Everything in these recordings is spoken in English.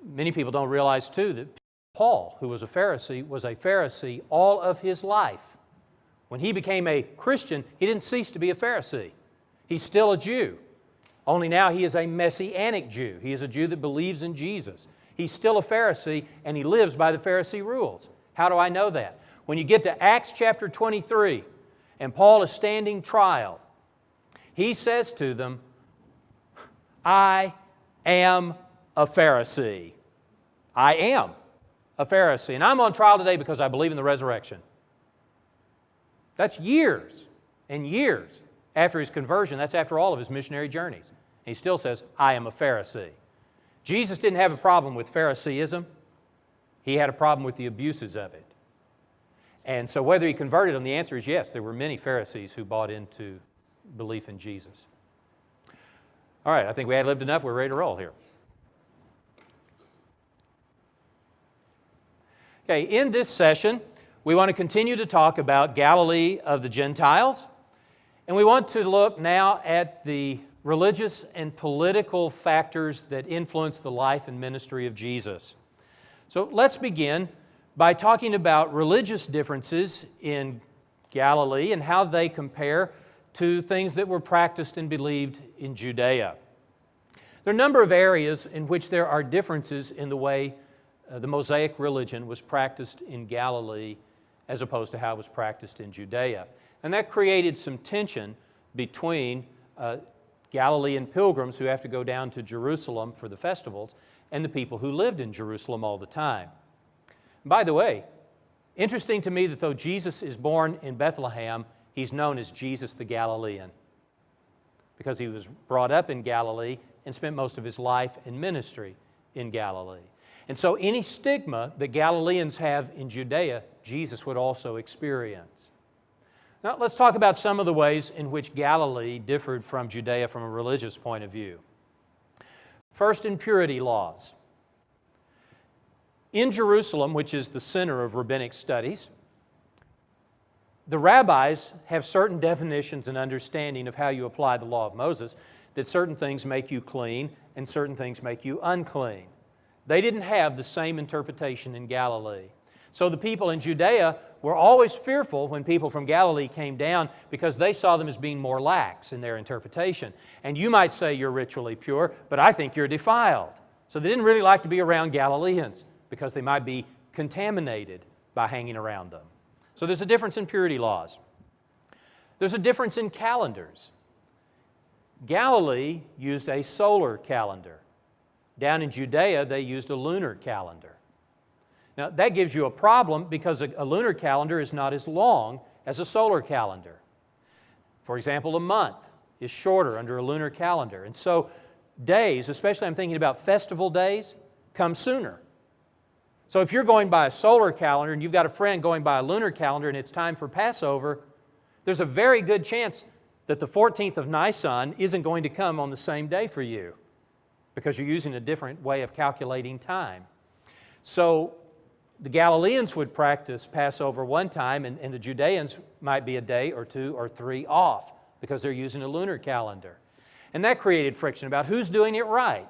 Many people don't realize, too, that Paul, who was a Pharisee all of his life. When he became a Christian, he didn't cease to be a Pharisee. He's still a Jew, only now he is a Messianic Jew. He is a Jew that believes in Jesus. He's still a Pharisee, and he lives by the Pharisee rules. How do I know that? When you get to Acts chapter 23, and Paul is standing trial, he says to them, I am a Pharisee. I am a Pharisee. And I'm on trial today because I believe in the resurrection. That's years and years after his conversion. That's after all of his missionary journeys. And he still says, I am a Pharisee. Jesus didn't have a problem with Phariseeism. He had a problem with the abuses of it. And so whether he converted them, the answer is yes. There were many Pharisees who bought into belief in Jesus. All right, I think we ad-libbed enough. We're ready to roll here. Okay, in this session, we want to continue to talk about Galilee of the Gentiles. And we want to look now at the religious and political factors that influence the life and ministry of Jesus. So let's begin by talking about religious differences in Galilee and how they compare to things that were practiced and believed in Judea. There are a number of areas in which there are differences in the way the Mosaic religion was practiced in Galilee as opposed to how it was practiced in Judea. And that created some tension between Galilean pilgrims who have to go down to Jerusalem for the festivals and the people who lived in Jerusalem all the time. By the way, interesting to me that though Jesus is born in Bethlehem, he's known as Jesus the Galilean because he was brought up in Galilee and spent most of his life and ministry in Galilee. And so any stigma that Galileans have in Judea, Jesus would also experience. Now let's talk about some of the ways in which Galilee differed from Judea from a religious point of view. First, in purity laws. In Jerusalem, which is the center of rabbinic studies, the rabbis have certain definitions and understanding of how you apply the law of Moses, that certain things make you clean and certain things make you unclean. They didn't have the same interpretation in Galilee. So the people in Judea were always fearful when people from Galilee came down because they saw them as being more lax in their interpretation. And you might say you're ritually pure, but I think you're defiled. So they didn't really like to be around Galileans because they might be contaminated by hanging around them. So there's a difference in purity laws. There's a difference in calendars. Galilee used a solar calendar. Down in Judea, they used a lunar calendar. Now, that gives you a problem because a lunar calendar is not as long as a solar calendar. For example, a month is shorter under a lunar calendar. And so days, especially I'm thinking about festival days, come sooner. So if you're going by a solar calendar and you've got a friend going by a lunar calendar and it's time for Passover, there's a very good chance that the 14th of Nisan isn't going to come on the same day for you because you're using a different way of calculating time. So the Galileans would practice Passover one time and the Judeans might be a day or two or three off because they're using a lunar calendar. And that created friction about who's doing it right.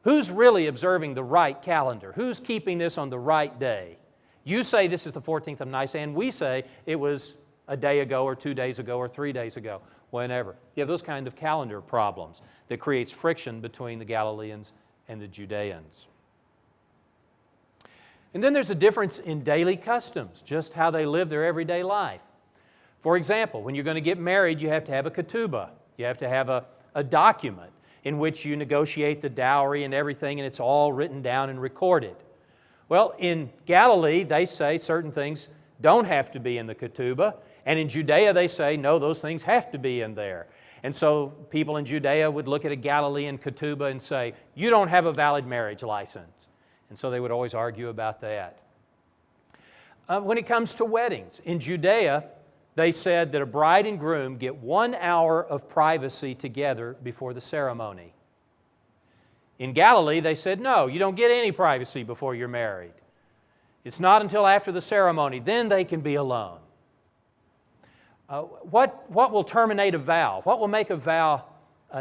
Who's really observing the right calendar? Who's keeping this on the right day? You say this is the 14th of Nisan. We say it was a day ago or 2 days ago or 3 days ago, whenever. You have those kind of calendar problems that creates friction between the Galileans and the Judeans. And then there's a difference in daily customs, just how they live their everyday life. For example, when you're going to get married, you have to have a ketubah. You have to have a document in which you negotiate the dowry and everything, and it's all written down and recorded. Well, in Galilee, they say certain things don't have to be in the ketubah, and in Judea, they say, no, those things have to be in there. And so people in Judea would look at a Galilean ketubah and say, you don't have a valid marriage license. And so they would always argue about that. When it comes to weddings, in Judea, they said that a bride and groom get 1 hour of privacy together before the ceremony. In Galilee, they said, no, you don't get any privacy before you're married. It's not until after the ceremony, then they can be alone. What will terminate a vow? What will make a vow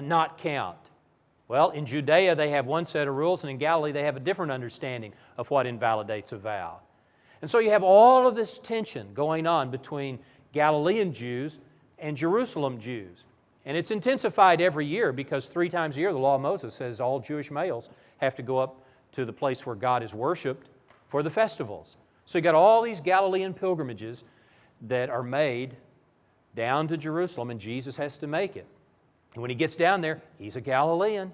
not count? Well, in Judea they have one set of rules, and in Galilee they have a different understanding of what invalidates a vow. And so you have all of this tension going on between Galilean Jews and Jerusalem Jews. And it's intensified every year because 3 times a year the law of Moses says all Jewish males have to go up to the place where God is worshiped for the festivals. So you got all these Galilean pilgrimages that are made down to Jerusalem, and Jesus has to make it. And when he gets down there, he's a Galilean.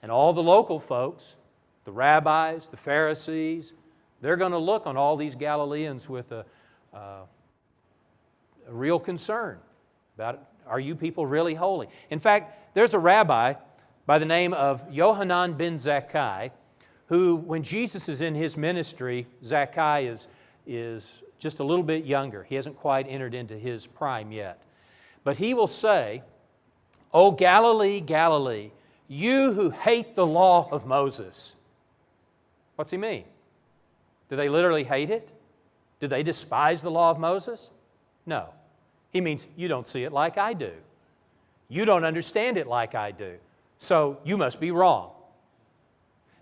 And all the local folks, the rabbis, the Pharisees, they're going to look on all these Galileans with a real concern about, are you people really holy? In fact, there's a rabbi by the name of Yohanan ben Zakkai, who, when Jesus is in his ministry, Zakkai is just a little bit younger. He hasn't quite entered into his prime yet. But he will say, "O Galilee, Galilee, you who hate the law of Moses." What's he mean? Do they literally hate it? Do they despise the law of Moses? No. He means you don't see it like I do. You don't understand it like I do. So you must be wrong.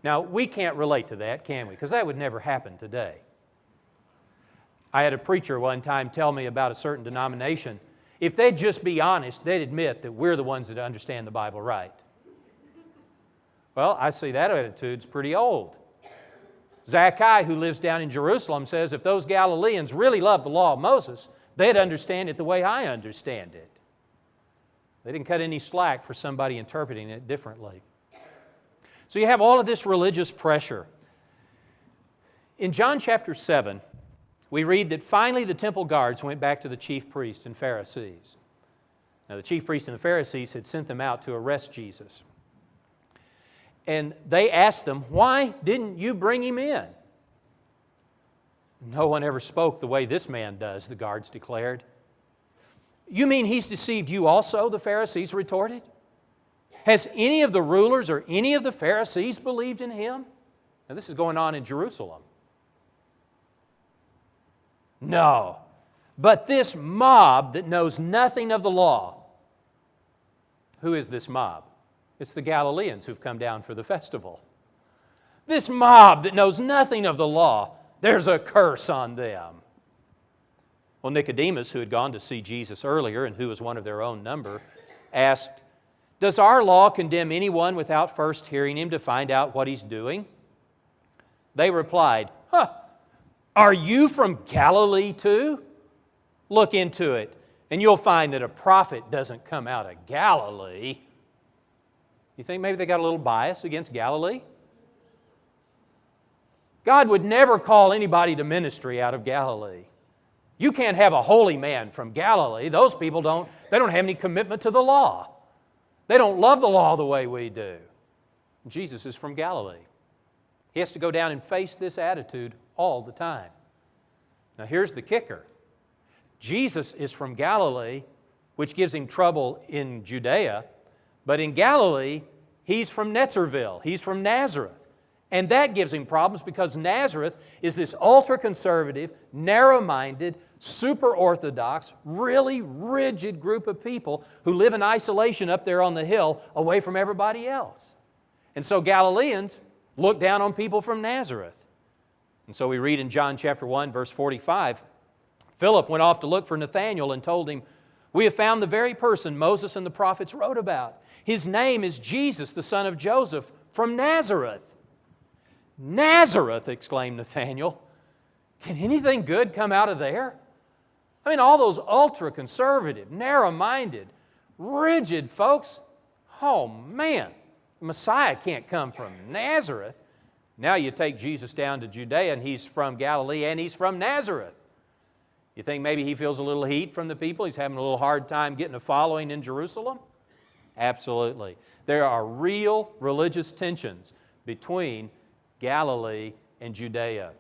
Now, we can't relate to that, can we? Because that would never happen today. I had a preacher one time tell me about a certain denomination. If they'd just be honest, they'd admit that we're the ones that understand the Bible right. Well, I see that attitude's pretty old. Zakkai, who lives down in Jerusalem, says if those Galileans really loved the law of Moses, they'd understand it the way I understand it. They didn't cut any slack for somebody interpreting it differently. So you have all of this religious pressure. In John chapter 7, we read that finally the temple guards went back to the chief priests and Pharisees. Now the chief priests and the Pharisees had sent them out to arrest Jesus. And they asked them, "Why didn't you bring him in?" "No one ever spoke the way this man does," the guards declared. "You mean he's deceived you also?" the Pharisees retorted. "Has any of the rulers or any of the Pharisees believed in him?" Now this is going on in Jerusalem. "No, but this mob that knows nothing of the law." Who is this mob? It's the Galileans who've come down for the festival. This mob that knows nothing of the law, there's a curse on them. Well, Nicodemus, who had gone to see Jesus earlier and who was one of their own number, asked, "Does our law condemn anyone without first hearing him to find out what he's doing?" They replied, "Are you from Galilee too? Look into it, and you'll find that a prophet doesn't come out of Galilee." You think maybe they got a little bias against Galilee? God would never call anybody to ministry out of Galilee. You can't have a holy man from Galilee. Those people don't have any commitment to the law. They don't love the law the way we do. Jesus is from Galilee. He has to go down and face this attitude all the time. Now here's the kicker. Jesus is from Galilee, which gives him trouble in Judea, but in Galilee, he's from Netzerville. He's from Nazareth. And that gives him problems because Nazareth is this ultra-conservative, narrow-minded, super-orthodox, really rigid group of people who live in isolation up there on the hill away from everybody else. And so Galileans look down on people from Nazareth. And so we read in John chapter 1, verse 45, Philip went off to look for Nathanael and told him, "We have found the very person Moses and the prophets wrote about. His name is Jesus, the son of Joseph, from Nazareth." "Nazareth!" exclaimed Nathanael. "Can anything good come out of there?" I mean, all those ultra-conservative, narrow-minded, rigid folks, oh man, the Messiah can't come from Nazareth. Now you take Jesus down to Judea and he's from Galilee and he's from Nazareth. You think maybe he feels a little heat from the people? He's having a little hard time getting a following in Jerusalem? Absolutely. There are real religious tensions between Galilee and Judea.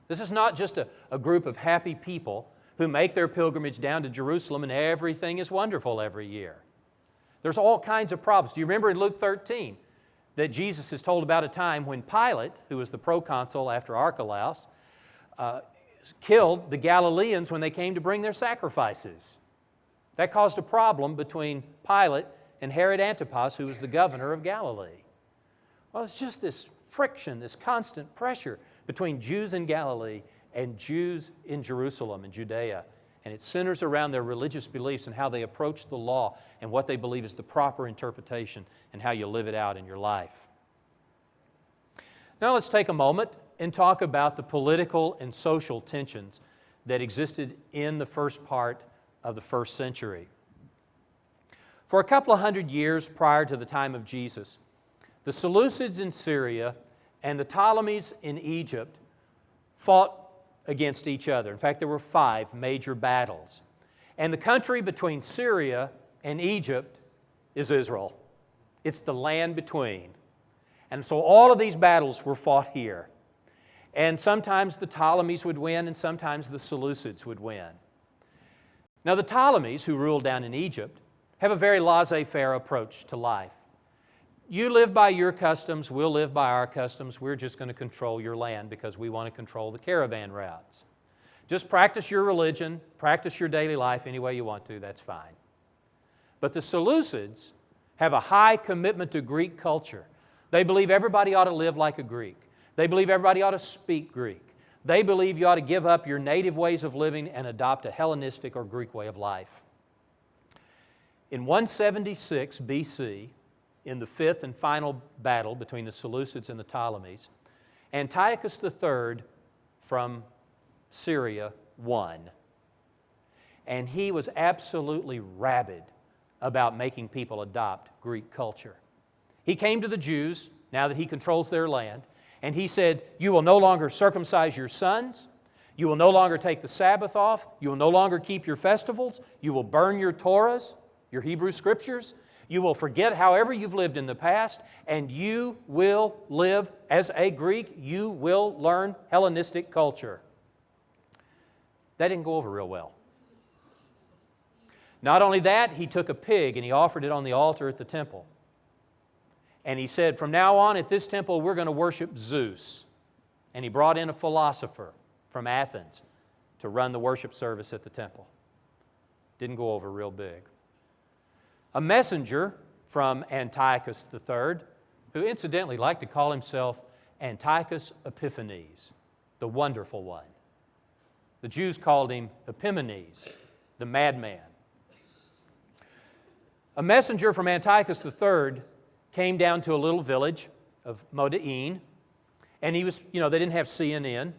This is not just a group of happy people who make their pilgrimage down to Jerusalem and everything is wonderful every year. There's all kinds of problems. Do you remember in Luke 13 that Jesus is told about a time when Pilate, who was the proconsul after Archelaus, killed the Galileans when they came to bring their sacrifices? That caused a problem between Pilate and Herod Antipas, who was the governor of Galilee. Well, it's just this friction, this constant pressure between Jews in Galilee and Jews in Jerusalem and Judea. And it centers around their religious beliefs and how they approach the law and what they believe is the proper interpretation and how you live it out in your life. Now let's take a moment and talk about the political and social tensions that existed in the first part of the first century. For a couple of hundred years prior to the time of Jesus, the Seleucids in Syria and the Ptolemies in Egypt fought against each other. In fact, there were 5 major battles. And the country between Syria and Egypt is Israel. It's the land between. And so all of these battles were fought here. And sometimes the Ptolemies would win and sometimes the Seleucids would win. Now the Ptolemies, who ruled down in Egypt, have a very laissez-faire approach to life. You live by your customs, we'll live by our customs. We're just going to control your land because we want to control the caravan routes. Just practice your religion, practice your daily life any way you want to, that's fine. But the Seleucids have a high commitment to Greek culture. They believe everybody ought to live like a Greek. They believe everybody ought to speak Greek. They believe you ought to give up your native ways of living and adopt a Hellenistic or Greek way of life. In 176 BC, in the 5th and final battle between the Seleucids and the Ptolemies, Antiochus III from Syria won. And he was absolutely rabid about making people adopt Greek culture. He came to the Jews, now that he controls their land, and he said, you will no longer circumcise your sons, you will no longer take the Sabbath off, you will no longer keep your festivals, you will burn your Torahs, your Hebrew Scriptures, you will forget however you've lived in the past, and you will live as a Greek. You will learn Hellenistic culture. That didn't go over real well. Not only that, he took a pig and he offered it on the altar at the temple. And he said, from now on at this temple we're going to worship Zeus. And he brought in a philosopher from Athens to run the worship service at the temple. Didn't go over real big. A messenger from Antiochus III, who incidentally liked to call himself Antiochus Epiphanes, the wonderful one. The Jews called him Epimanes, the madman. A messenger from Antiochus III came down to a little village of Moda'in, and he was, they didn't have CNN.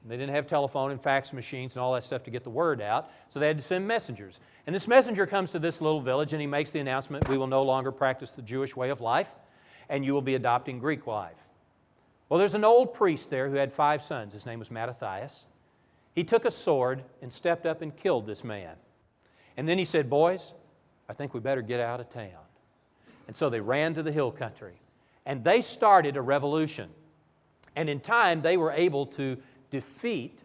They didn't have telephone and fax machines and all that stuff to get the word out, so they had to send messengers. And this messenger comes to this little village and he makes the announcement, we will no longer practice the Jewish way of life, and you will be adopting Greek life. Well, there's an old priest there who had 5 sons. His name was Mattathias. He took a sword and stepped up and killed this man. And then he said, boys, I think we better get out of town. And so they ran to the hill country. And they started a revolution. And in time, they were able to defeat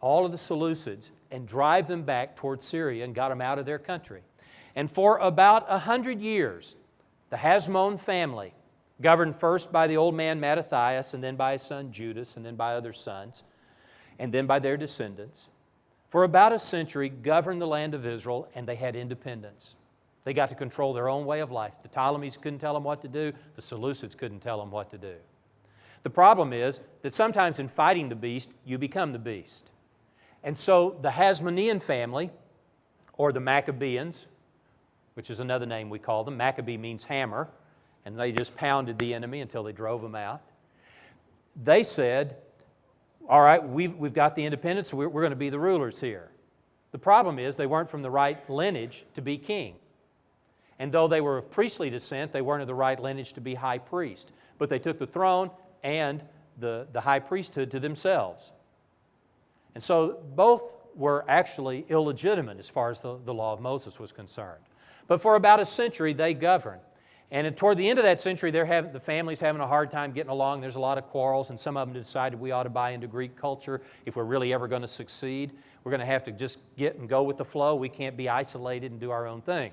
all of the Seleucids and drive them back toward Syria and got them out of their country. And for about 100 years, the Hasmon family, governed first by the old man Mattathias and then by his son Judas and then by other sons and then by their descendants, for about a century governed the land of Israel, and they had independence. They got to control their own way of life. The Ptolemies couldn't tell them what to do. The Seleucids couldn't tell them what to do. The problem is that sometimes in fighting the beast, you become the beast. And so the Hasmonean family, or the Maccabeans, which is another name we call them, Maccabee means hammer, and they just pounded the enemy until they drove them out. They said, all right, we've got the independence, so we're going to be the rulers here. The problem is they weren't from the right lineage to be king. And though they were of priestly descent, they weren't of the right lineage to be high priest. But they took the throne and the high priesthood to themselves. And so both were actually illegitimate as far as the law of Moses was concerned. But for about a century, they governed. And toward the end of that century, the family's having a hard time getting along. There's a lot of quarrels, and some of them decided we ought to buy into Greek culture if we're really ever going to succeed. We're going to have to just get and go with the flow. We can't be isolated and do our own thing.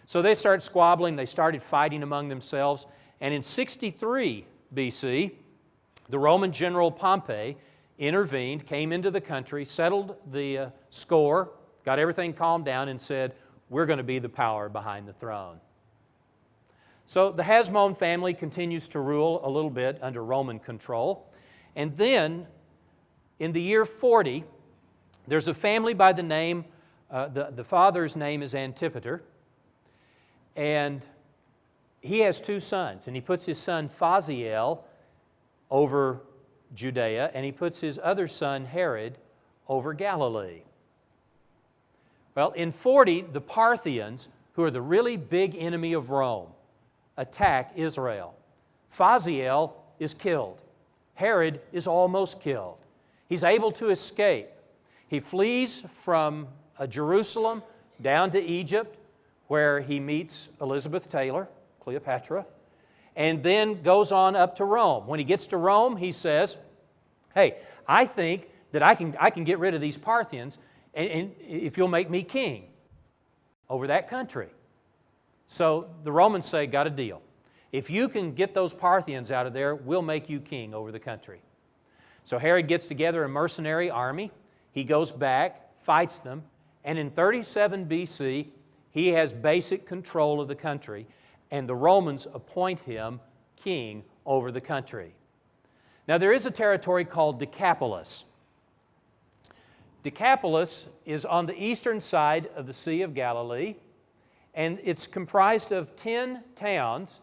So they started squabbling. They started fighting among themselves. And in 63 BC, the Roman general Pompey intervened, came into the country, settled the score, got everything calmed down, and said, we're going to be the power behind the throne. So the Hasmon family continues to rule a little bit under Roman control. And then, in the year 40, there's a family by the name, the father's name is Antipater, and he has two sons, and he puts his son Phaziel over Judea, and he puts his other son Herod over Galilee. Well, in 40, the Parthians, who are the really big enemy of Rome, attack Israel. Phaziel is killed. Herod is almost killed. He's able to escape. He flees from Jerusalem down to Egypt, where he meets Elizabeth Taylor, Cleopatra, and then goes on up to Rome. When he gets to Rome, he says, hey, I think that I can get rid of these Parthians and if you'll make me king over that country. So the Romans say, got a deal. If you can get those Parthians out of there, we'll make you king over the country. So Herod gets together a mercenary army. He goes back, fights them, and in 37 BC, he has basic control of the country, and the Romans appoint him king over the country. Now there is a territory called Decapolis. Decapolis is on the eastern side of the Sea of Galilee, and it's comprised of 10 towns.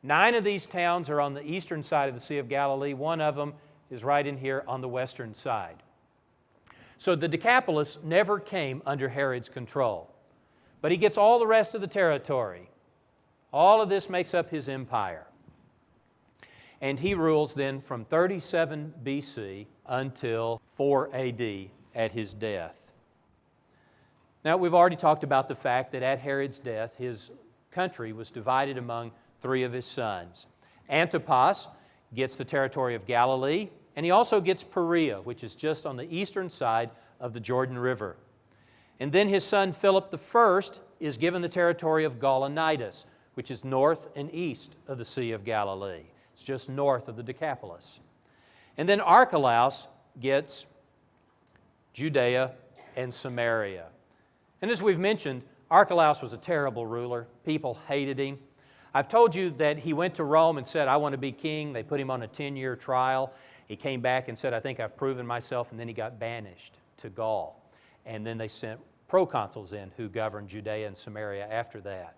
9 of these towns are on the eastern side of the Sea of Galilee. One of them is right in here on the western side. So the Decapolis never came under Herod's control, but he gets all the rest of the territory. All of this makes up his empire. And he rules then from 37 BC until 4 AD at his death. Now, we've already talked about the fact that at Herod's death, his country was divided among 3 of his sons. Antipas gets the territory of Galilee, and he also gets Perea, which is just on the eastern side of the Jordan River. And then his son Philip I is given the territory of Gaulonitis, which is north and east of the Sea of Galilee. It's just north of the Decapolis. And then Archelaus gets Judea and Samaria. And as we've mentioned, Archelaus was a terrible ruler. People hated him. I've told you that he went to Rome and said, I want to be king. They put him on a 10-year trial. He came back and said, I think I've proven myself, and then he got banished to Gaul. And then they sent proconsuls in who governed Judea and Samaria after that.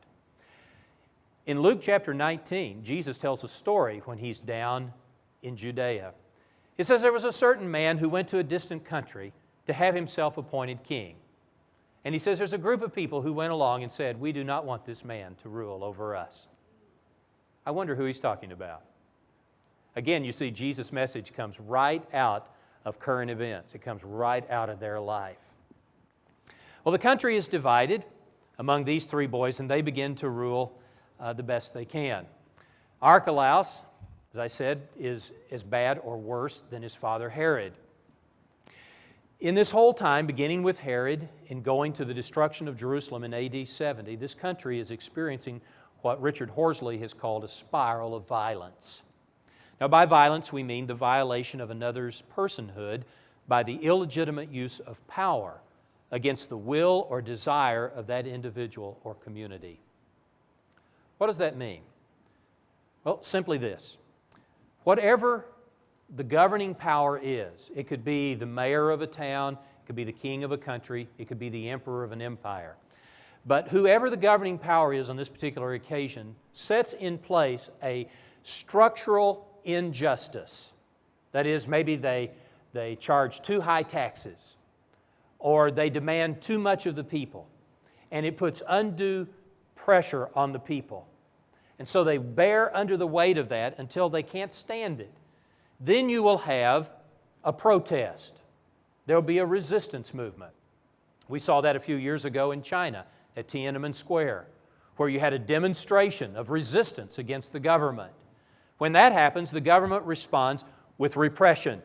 In Luke chapter 19, Jesus tells a story when he's down in Judea. It says there was a certain man who went to a distant country to have himself appointed king. And he says there's a group of people who went along and said, we do not want this man to rule over us. I wonder who he's talking about. Again, you see, Jesus' message comes right out of current events. It comes right out of their life. Well, the country is divided among these 3 boys, and they begin to rule the best they can. Archelaus, as I said, is as bad or worse than his father Herod. In this whole time, beginning with Herod and going to the destruction of Jerusalem in AD 70, this country is experiencing what Richard Horsley has called a spiral of violence. Now, by violence, we mean the violation of another's personhood by the illegitimate use of power against the will or desire of that individual or community. What does that mean? Well, simply this. Whatever the governing power is, it could be the mayor of a town, it could be the king of a country, it could be the emperor of an empire. But whoever the governing power is on this particular occasion sets in place a structural injustice. That is, maybe they charge too high taxes, or they demand too much of the people, and it puts undue pressure on the people. And so they bear under the weight of that until they can't stand it. Then you will have a protest. There will be a resistance movement. We saw that a few years ago in China at Tiananmen Square, where you had a demonstration of resistance against the government. When that happens, the government responds with repression.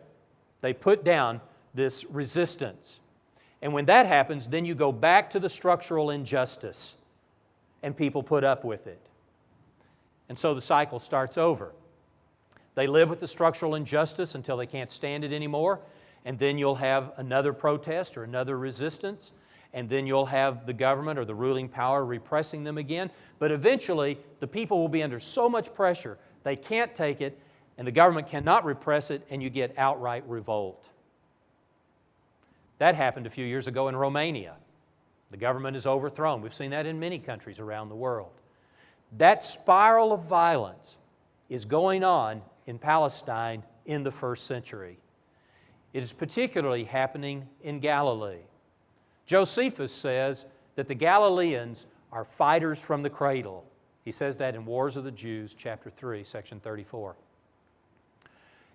They put down this resistance. And when that happens, then you go back to the structural injustice, and people put up with it. And so the cycle starts over. They live with the structural injustice until they can't stand it anymore, and then you'll have another protest or another resistance, and then you'll have the government or the ruling power repressing them again. But eventually, the people will be under so much pressure, they can't take it, and the government cannot repress it, and you get outright revolt. That happened a few years ago in Romania. The government is overthrown. We've seen that in many countries around the world. That spiral of violence is going on in Palestine in the first century. It is particularly happening in Galilee. Josephus says that the Galileans are fighters from the cradle. He says that in Wars of the Jews, chapter 3, section 34.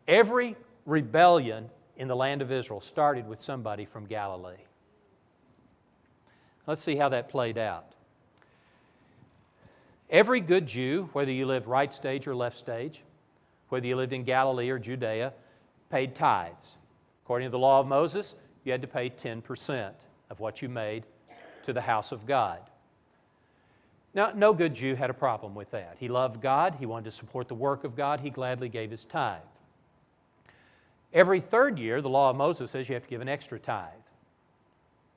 Every rebellion in the land of Israel started with somebody from Galilee. Let's see how that played out. Every good Jew, whether you lived right stage or left stage, whether you lived in Galilee or Judea, paid tithes. According to the law of Moses, you had to pay 10% of what you made to the house of God. Now, no good Jew had a problem with that. He loved God. He wanted to support the work of God. He gladly gave his tithe. Every third year, the law of Moses says you have to give an extra tithe.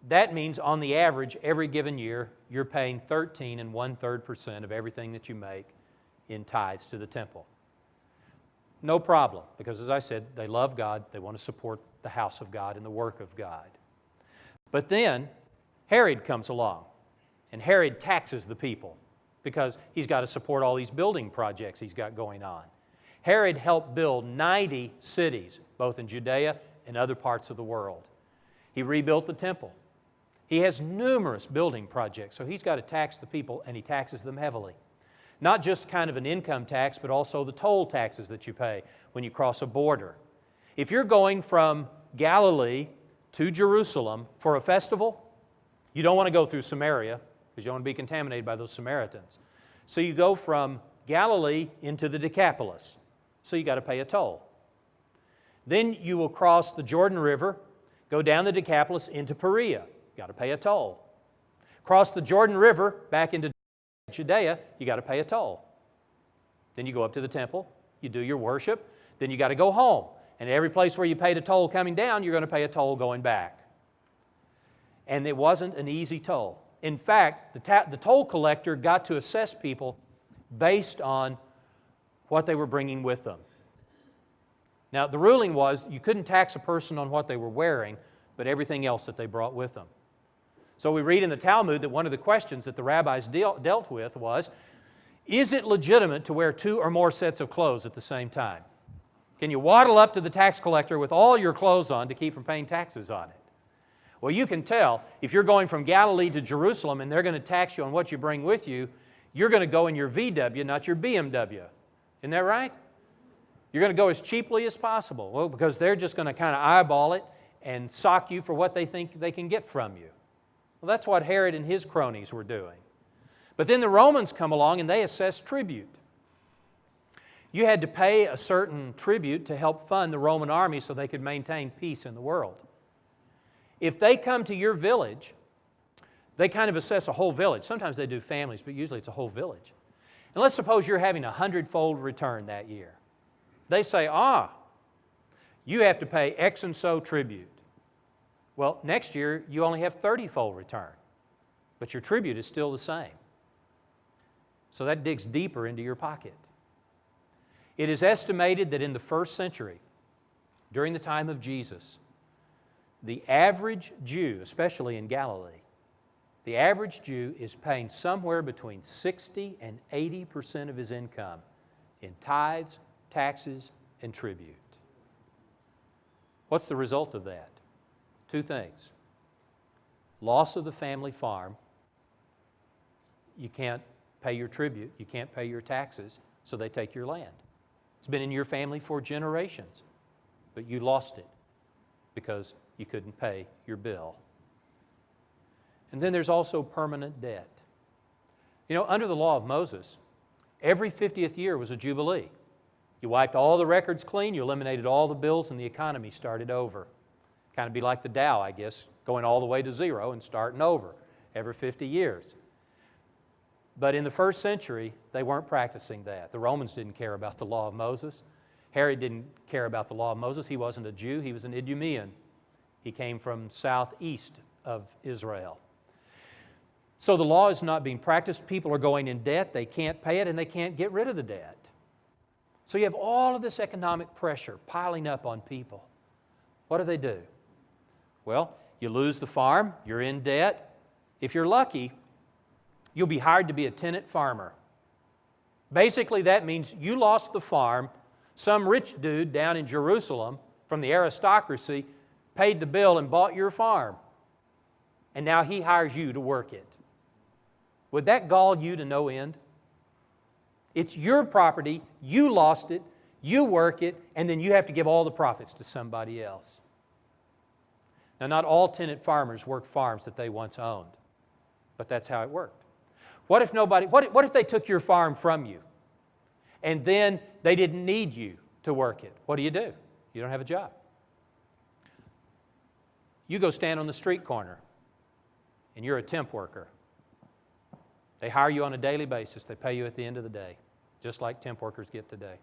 That means on the average, every given year, you're paying 13 1/3% of everything that you make in tithes to the temple. No problem, because as I said, they love God. They want to support the house of God and the work of God. But then Herod comes along, and Herod taxes the people because he's got to support all these building projects he's got going on. Herod helped build 90 cities, both in Judea and other parts of the world. He rebuilt the temple. He has numerous building projects, so he's got to tax the people, and he taxes them heavily. Not just kind of an income tax, but also the toll taxes that you pay when you cross a border. If you're going from Galilee to Jerusalem for a festival, you don't want to go through Samaria because you don't want to be contaminated by those Samaritans. So you go from Galilee into the Decapolis, so you got to pay a toll. Then you will cross the Jordan River, go down the Decapolis into Perea. You got to pay a toll. Cross the Jordan River back into Judea, you got to pay a toll. Then you go up to the temple, you do your worship, then you got to go home. And every place where you paid a toll coming down, you're going to pay a toll going back. And it wasn't an easy toll. In fact, the toll collector got to assess people based on what they were bringing with them. Now, the ruling was you couldn't tax a person on what they were wearing, but everything else that they brought with them. So we read in the Talmud that one of the questions that the rabbis dealt with was, is it legitimate to wear 2 or more sets of clothes at the same time? Can you waddle up to the tax collector with all your clothes on to keep from paying taxes on it? Well, you can tell if you're going from Galilee to Jerusalem and they're going to tax you on what you bring with you, you're going to go in your VW, not your BMW. Isn't that right? You're going to go as cheaply as possible. Well, because they're just going to kind of eyeball it and sock you for what they think they can get from you. Well, that's what Herod and his cronies were doing. But then the Romans come along and they assess tribute. You had to pay a certain tribute to help fund the Roman army so they could maintain peace in the world. If they come to your village, they kind of assess a whole village. Sometimes they do families, but usually it's a whole village. And let's suppose you're having a 100-fold return that year. They say, you have to pay X and so tribute. Well, next year, you only have 30-fold return, but your tribute is still the same. So that digs deeper into your pocket. It is estimated that in the first century, during the time of Jesus, the average Jew, especially in Galilee, the average Jew is paying somewhere between 60 and 80% of his income in tithes, taxes, and tribute. What's the result of that? 2 things. Loss of the family farm. You can't pay your tribute. You can't pay your taxes, so they take your land. It's been in your family for generations, but you lost it because you couldn't pay your bill. And then there's also permanent debt. You know, under the law of Moses, every 50th year was a jubilee. You wiped all the records clean, you eliminated all the bills, and the economy started over. Kind of be like the Dow, I guess, going all the way to zero and starting over every 50 years. But in the first century, they weren't practicing that. The Romans didn't care about the law of Moses. Herod didn't care about the law of Moses. He wasn't a Jew. He was an Idumean. He came from southeast of Israel. So the law is not being practiced. People are going in debt. They can't pay it, and they can't get rid of the debt. So you have all of this economic pressure piling up on people. What do? Well, you lose the farm. You're in debt. If you're lucky, you'll be hired to be a tenant farmer. Basically, that means you lost the farm. Some rich dude down in Jerusalem from the aristocracy paid the bill and bought your farm. And now he hires you to work it. Would that gall you to no end? It's your property, you lost it, you work it, and then you have to give all the profits to somebody else. Now, not all tenant farmers worked farms that they once owned, but that's how it worked. What if they took your farm from you, and then they didn't need you to work it? What do? You don't have a job. You go stand on the street corner, and you're a temp worker. They hire you on a daily basis. They pay you at the end of the day, just like temp workers get today.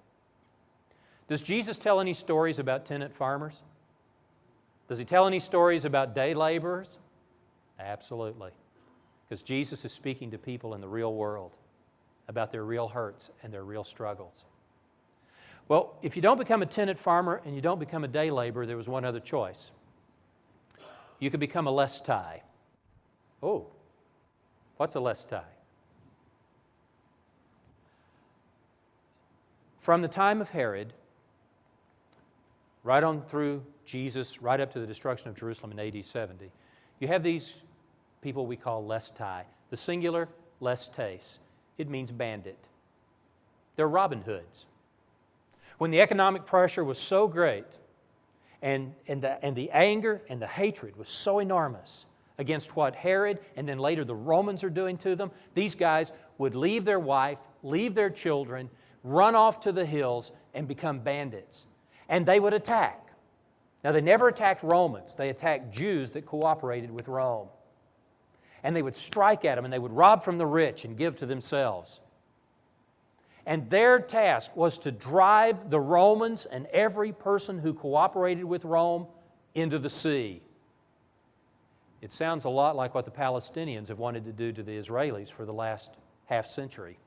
Does Jesus tell any stories about tenant farmers? Does He tell any stories about day laborers? Absolutely. Because Jesus is speaking to people in the real world about their real hurts and their real struggles. Well, if you don't become a tenant farmer and you don't become a day laborer, there was one other choice. You could become a lestai. Oh, what's a lestai? From the time of Herod, right on through Jesus, right up to the destruction of Jerusalem in AD 70, you have these people we call lestai. The singular, lestes. It means bandit. They're Robin Hoods. When the economic pressure was so great and the anger and the hatred was so enormous against what Herod and then later the Romans are doing to them, these guys would leave their wife, leave their children, run off to the hills and become bandits. And they would attack. Now, they never attacked Romans. They attacked Jews that cooperated with Rome. And they would strike at them, and they would rob from the rich and give to themselves. And their task was to drive the Romans and every person who cooperated with Rome into the sea. It sounds a lot like what the Palestinians have wanted to do to the Israelis for the last half century.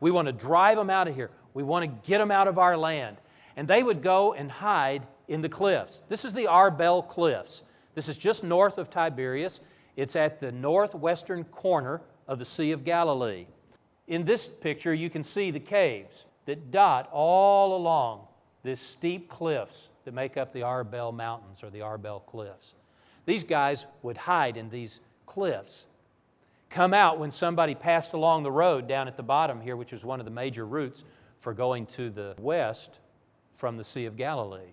We want to drive them out of here. We want to get them out of our land. And they would go and hide in the cliffs. This is the Arbel Cliffs. This is just north of Tiberias. It's at the northwestern corner of the Sea of Galilee. In this picture, you can see the caves that dot all along these steep cliffs that make up the Arbel Mountains or the Arbel Cliffs. These guys would hide in these cliffs, come out when somebody passed along the road down at the bottom here, which is one of the major routes for going to the west from the Sea of Galilee.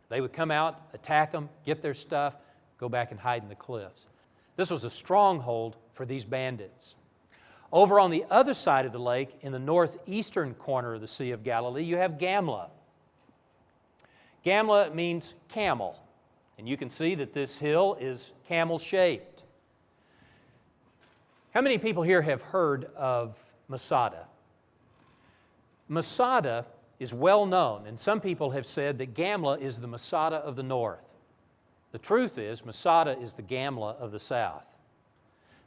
They would come out, attack them, get their stuff, go back and hide in the cliffs. This was a stronghold for these bandits. Over on the other side of the lake, in the northeastern corner of the Sea of Galilee, you have Gamla. Gamla means camel, and you can see that this hill is camel-shaped. How many people here have heard of Masada? Masada is well known, and some people have said that Gamla is the Masada of the north. The truth is, Masada is the Gamla of the south.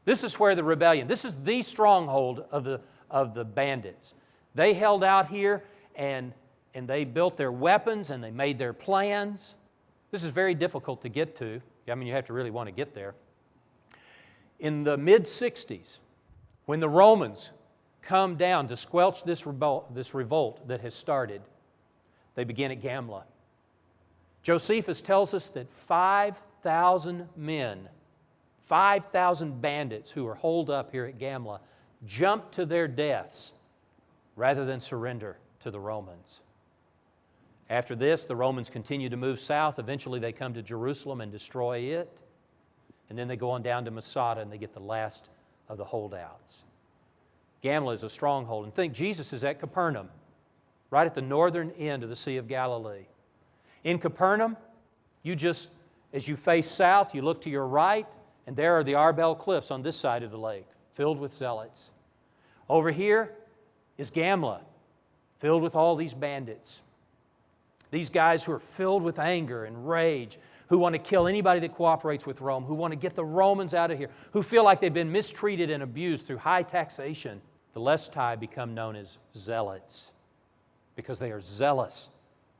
This is where the rebellion, this is the stronghold of the bandits. They held out here and they built their weapons and they made their plans. This is very difficult to get to. I mean, you have to really want to get there. In the mid-60s, when the Romans come down to squelch this revolt that has started, they begin at Gamla. Josephus tells us that 5,000 men, 5,000 bandits who are holed up here at Gamla jumped to their deaths rather than surrender to the Romans. After this, the Romans continue to move south. Eventually, they come to Jerusalem and destroy it. And then they go on down to Masada and they get the last of the holdouts. Gamla is a stronghold. And think, Jesus is at Capernaum, right at the northern end of the Sea of Galilee. In Capernaum, as you face south, you look to your right, and there are the Arbel Cliffs on this side of the lake, filled with zealots. Over here is Gamla, filled with all these bandits. These guys who are filled with anger and rage, who want to kill anybody that cooperates with Rome, who want to get the Romans out of here, who feel like they've been mistreated and abused through high taxation. The Lestai become known as zealots because they are zealous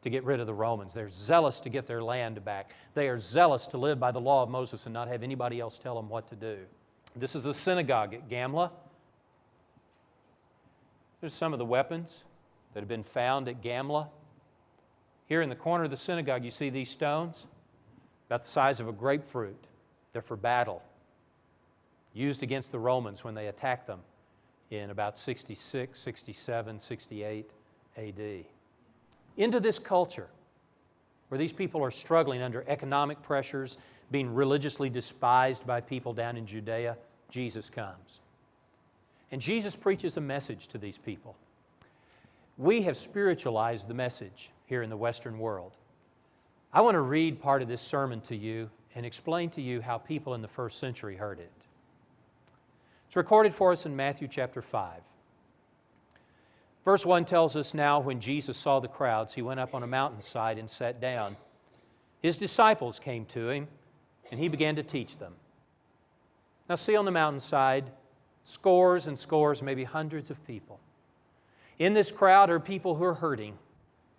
to get rid of the Romans. They're zealous to get their land back. They are zealous to live by the law of Moses and not have anybody else tell them what to do. This is the synagogue at Gamla. There's some of the weapons that have been found at Gamla. Here in the corner of the synagogue, you see these stones, about the size of a grapefruit. They're for battle, used against the Romans when they attacked them in about 66, 67, 68 AD. Into this culture where these people are struggling under economic pressures, being religiously despised by people down in Judea, Jesus comes. And Jesus preaches a message to these people. We have spiritualized the message here in the Western world. I want to read part of this sermon to you and explain to you how people in the first century heard it. It's recorded for us in Matthew chapter 5. Verse 1 tells us, now when Jesus saw the crowds, he went up on a mountainside and sat down. His disciples came to him, and he began to teach them. Now see on the mountainside, scores and scores, maybe hundreds of people. In this crowd are people who are hurting,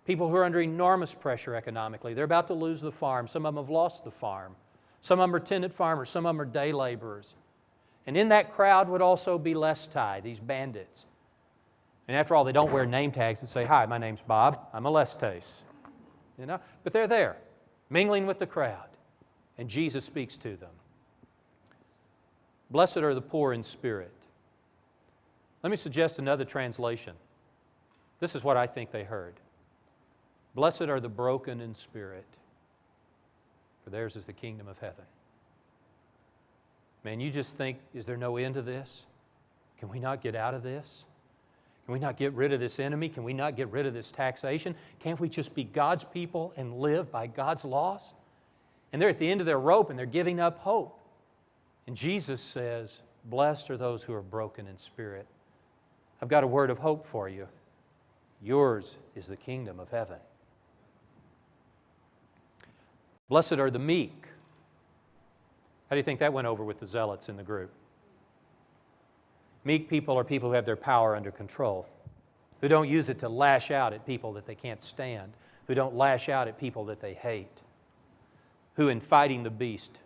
people who are under enormous pressure economically. They're about to lose the farm. Some of them have lost the farm. Some of them are tenant farmers. Some of them are day laborers. And in that crowd would also be Lestai, these bandits. And after all, they don't wear name tags and say, hi, my name's Bob, I'm a Lestais. But they're there, mingling with the crowd. And Jesus speaks to them. Blessed are the poor in spirit. Let me suggest another translation. This is what I think they heard. Blessed are the broken in spirit, for theirs is the kingdom of heaven. Man, you just think, is there no end to this? Can we not get out of this? Can we not get rid of this enemy? Can we not get rid of this taxation? Can't we just be God's people and live by God's laws? And they're at the end of their rope and they're giving up hope. And Jesus says, blessed are those who are broken in spirit. I've got a word of hope for you. Yours is the kingdom of heaven. Blessed are the meek. How do you think that went over with the zealots in the group? Meek people are people who have their power under control, who don't use it to lash out at people that they can't stand, who don't lash out at people that they hate, who in fighting the beast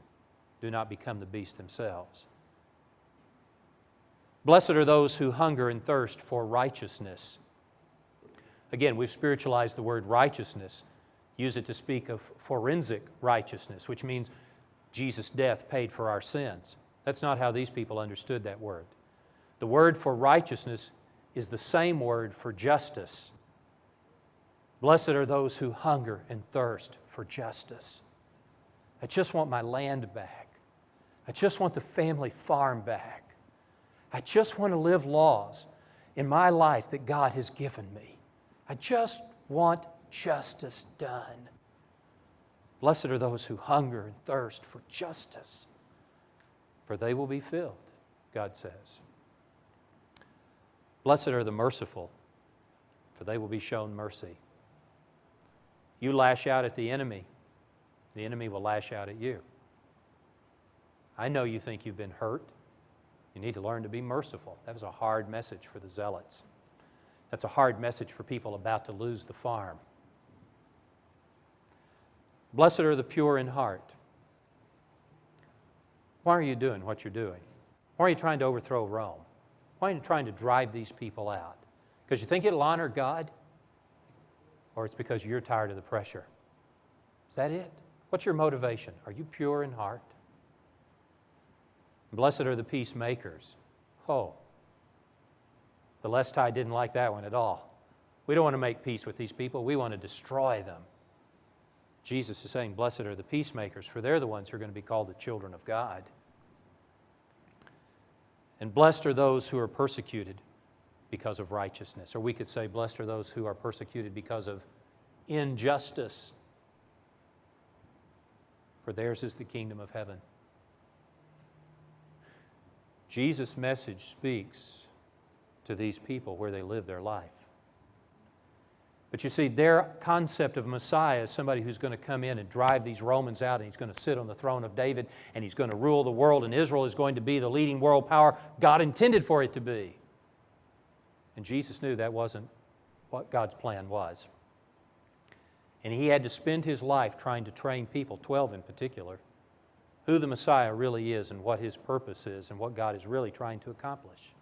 do not become the beast themselves. Blessed are those who hunger and thirst for righteousness. Again, we've spiritualized the word righteousness, use it to speak of forensic righteousness, which means Jesus' death paid for our sins. That's not how these people understood that word. The word for righteousness is the same word for justice. Blessed are those who hunger and thirst for justice. I just want my land back. I just want the family farm back. I just want to live laws in my life that God has given me. I just want justice done. Blessed are those who hunger and thirst for justice, for they will be filled, God says. Blessed are the merciful, for they will be shown mercy. You lash out at the enemy will lash out at you. I know you think you've been hurt. You need to learn to be merciful. That was a hard message for the zealots. That's a hard message for people about to lose the farm. Blessed are the pure in heart. Why are you doing what you're doing? Why are you trying to overthrow Rome? Why are you trying to drive these people out? Because you think it'll honor God? Or it's because you're tired of the pressure? Is that it? What's your motivation? Are you pure in heart? Blessed are the peacemakers. Oh, the Lestai didn't like that one at all. We don't want to make peace with these people. We want to destroy them. Jesus is saying, blessed are the peacemakers, for they're the ones who are going to be called the children of God. And blessed are those who are persecuted because of righteousness. Or we could say, blessed are those who are persecuted because of injustice, for theirs is the kingdom of heaven. Jesus' message speaks to these people where they live their life. But you see, their concept of Messiah is somebody who's going to come in and drive these Romans out, and he's going to sit on the throne of David, and he's going to rule the world, and Israel is going to be the leading world power God intended for it to be. And Jesus knew that wasn't what God's plan was. And he had to spend his life trying to train people, 12 in particular, who the Messiah really is and what his purpose is and what God is really trying to accomplish.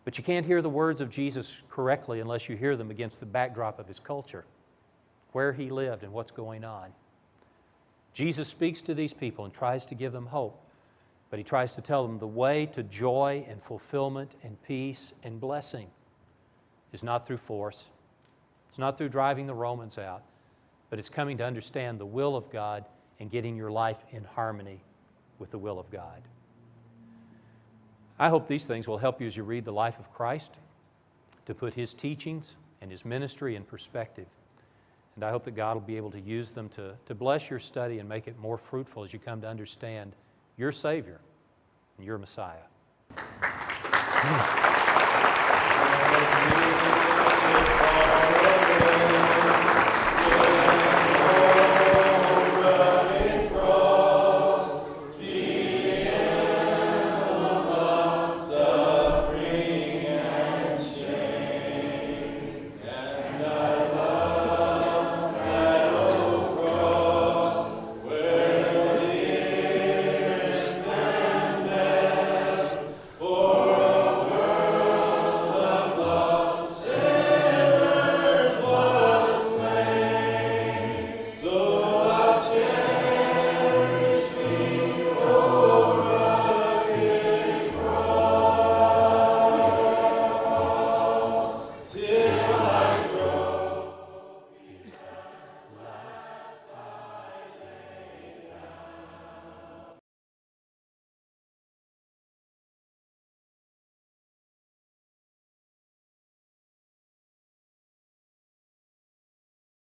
But you can't hear the words of Jesus correctly unless you hear them against the backdrop of his culture, where he lived and what's going on. Jesus speaks to these people and tries to give them hope, but he tries to tell them the way to joy and fulfillment and peace and blessing is not through force. It's not through driving the Romans out, but it's coming to understand the will of God and getting your life in harmony with the will of God. I hope these things will help you as you read the life of Christ, to put his teachings and his ministry in perspective. And I hope that God will be able to use them to bless your study and make it more fruitful as you come to understand your Savior and your Messiah.